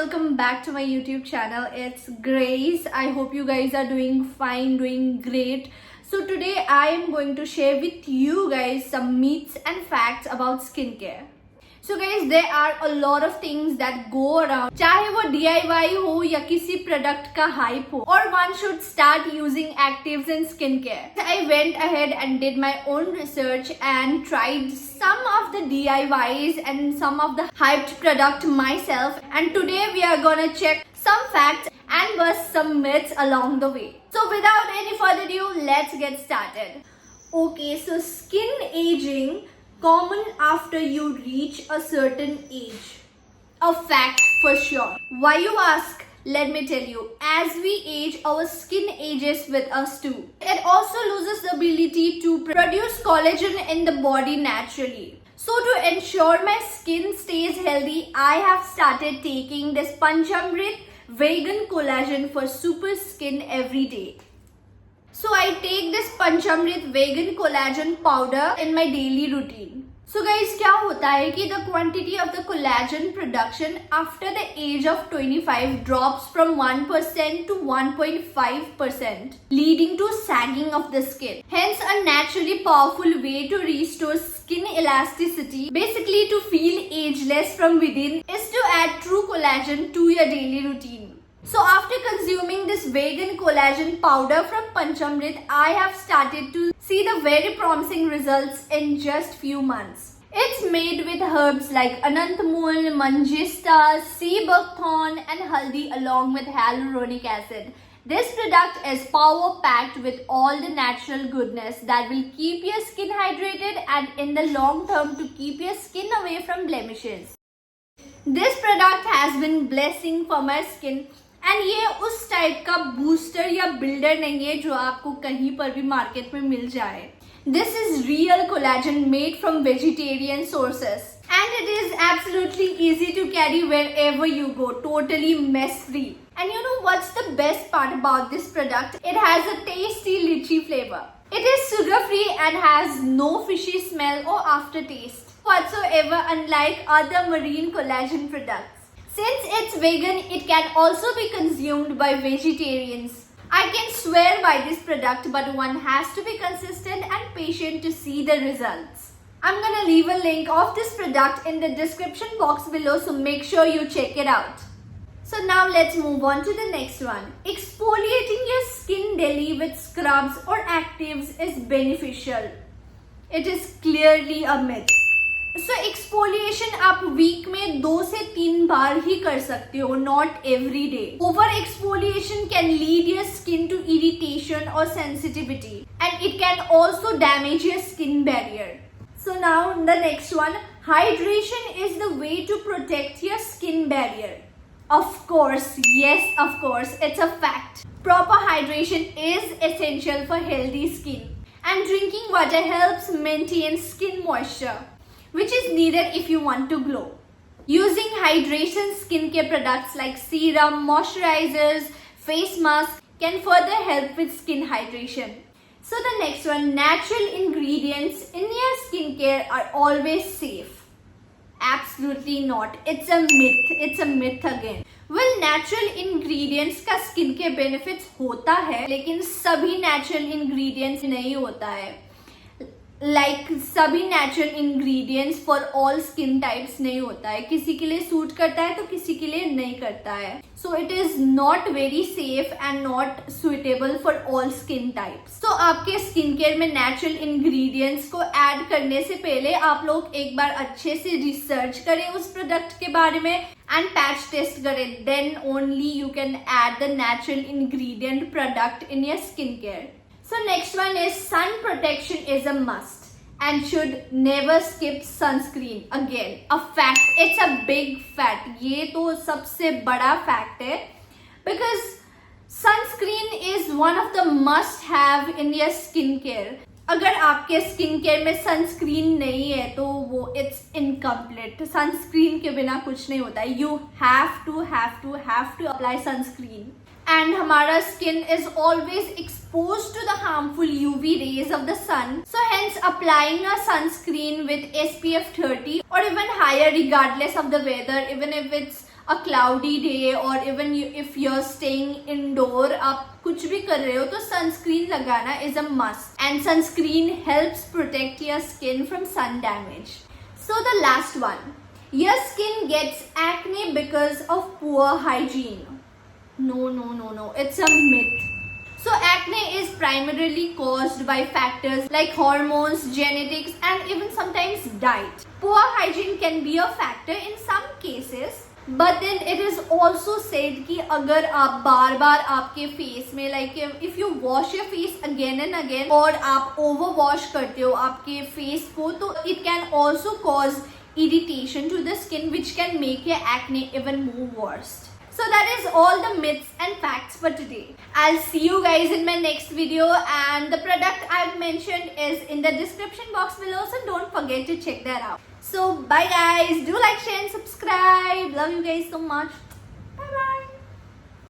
welcome back to my YouTube channel. It's Grace. I hope you guys are doing fine, doing great. So today I am going to share with you guys some myths and facts about skincare. So guys, there are a lot of things that go around, चाहे वो DIY हो या किसी product का hype हो, or one should start using actives in skincare. I went ahead and did my own research and tried some of the DIYs and some of the hyped product myself, and today we are gonna check some facts and bust some myths along the way. So without any further ado, let's get started. Okay, so skin aging common after you reach a certain age. A fact for sure. Why you ask? Let me tell you. As we age, our skin ages with us too. It also loses the ability to produce collagen in the body naturally. So to ensure my skin stays healthy, I have started taking this Panchamrit vegan collagen for super skin every day. So I take this Panchamrit vegan collagen powder in my daily routine. So guys, क्या होता है कि the quantity of the collagen production after the age of 25 drops from 1% to 1.5%, leading to sagging of the skin. Hence, a naturally powerful way to restore skin elasticity, basically to feel ageless from within, is to add true collagen to your daily routine. So after consuming this vegan collagen powder from Panchamrit, I have started to see the very promising results in just few months. It's made with herbs like Anantamul, Manjista, sea buckthorn and haldi along with hyaluronic acid. This product is power packed with all the natural goodness that will keep your skin hydrated and in the long term to keep your skin away from blemishes. This product has been blessing for my skin. And ये उस type का booster या builder नहीं है जो आपको कहीं पर भी मार्केट में मिल जाए. This is real collagen made from vegetarian sources and it is absolutely easy to carry wherever you go, totally mess free. And you know what's the best part about this product? It has a tasty lychee flavor. It is sugar free and has no fishy smell or aftertaste whatsoever, unlike other marine collagen products. Since it's vegan, it can also be consumed by vegetarians. I can swear by this product, but one has to be consistent and patient to see the results. I'm gonna leave a link of this product in the description box below, so make sure you check it out. So now let's move on to the next one. Exfoliating your skin daily with scrubs or actives is beneficial. It is clearly a myth. So exfoliation आप week में 2 से 3 बार ही कर सकते हो, not every day. Over exfoliation can lead your skin to irritation or sensitivity, and it can also damage your skin barrier. So now the next one, hydration is the way to protect your skin barrier. Of course, yes, of course, it's a fact. Proper hydration is essential for healthy skin, and drinking water helps maintain skin moisture, which is needed if you want to glow. Using hydration skincare products like serum, moisturizers, face masks can further help with skin hydration. So the next one, natural ingredients in your skincare are always safe. Absolutely not. It's a myth. It's a myth again. Well, natural ingredients का skincare benefits होता है, लेकिन सभी natural ingredients नहीं होता है. सभी natural ingredients for all skin types नहीं होता है. किसी के लिए सूट करता है तो किसी के लिए नहीं करता है. So it is not very safe and not suitable for all skin types. तो आपके स्किन केयर में नेचुरल इंग्रेडिएंट्स को ऐड करने से पहले आप लोग एक बार अच्छे से रिसर्च करें उस प्रोडक्ट के बारे में एंड पैच टेस्ट करें. Then only you can add the natural ingredient product in your skin care. So next one is sun protection is a must and should never skip sunscreen. Again, a fact. It's a big fact. ये तो सबसे बड़ा fact है because sunscreen is one of the must have in your skin care. अगर आपके skin care में sunscreen नहीं है तो वो इट्स इनकम्प्लीट. सनस्क्रीन के बिना कुछ नहीं होता है. You have to apply sunscreen. And हमारा skin is always exposed to the harmful UV rays of the sun. So hence applying a sunscreen with SPF 30 or even higher regardless of the weather, even if it's a cloudy day or even if you're staying indoor, आप कुछ भी कर रहे हो तो sunscreen लगाना is a must, and sunscreen helps protect your skin from sun damage. So the last one, your skin gets acne because of poor hygiene. No, it's a myth. So acne is primarily caused by factors like hormones, genetics, and even sometimes diet. Poor hygiene can be a factor in some cases, but then it is also said कि अगर आप बार बार आपके face में like if you wash your face again and again और आप over wash करते हो आपके फेस को, तो it can also cause irritation to the skin, which can make your acne even more worse. So that is all the myths and facts for today. I'll see you guys in my next video, and the product I've mentioned is in the description box below, so don't forget to check that out. So bye guys, do like, share and subscribe. Love you guys so much.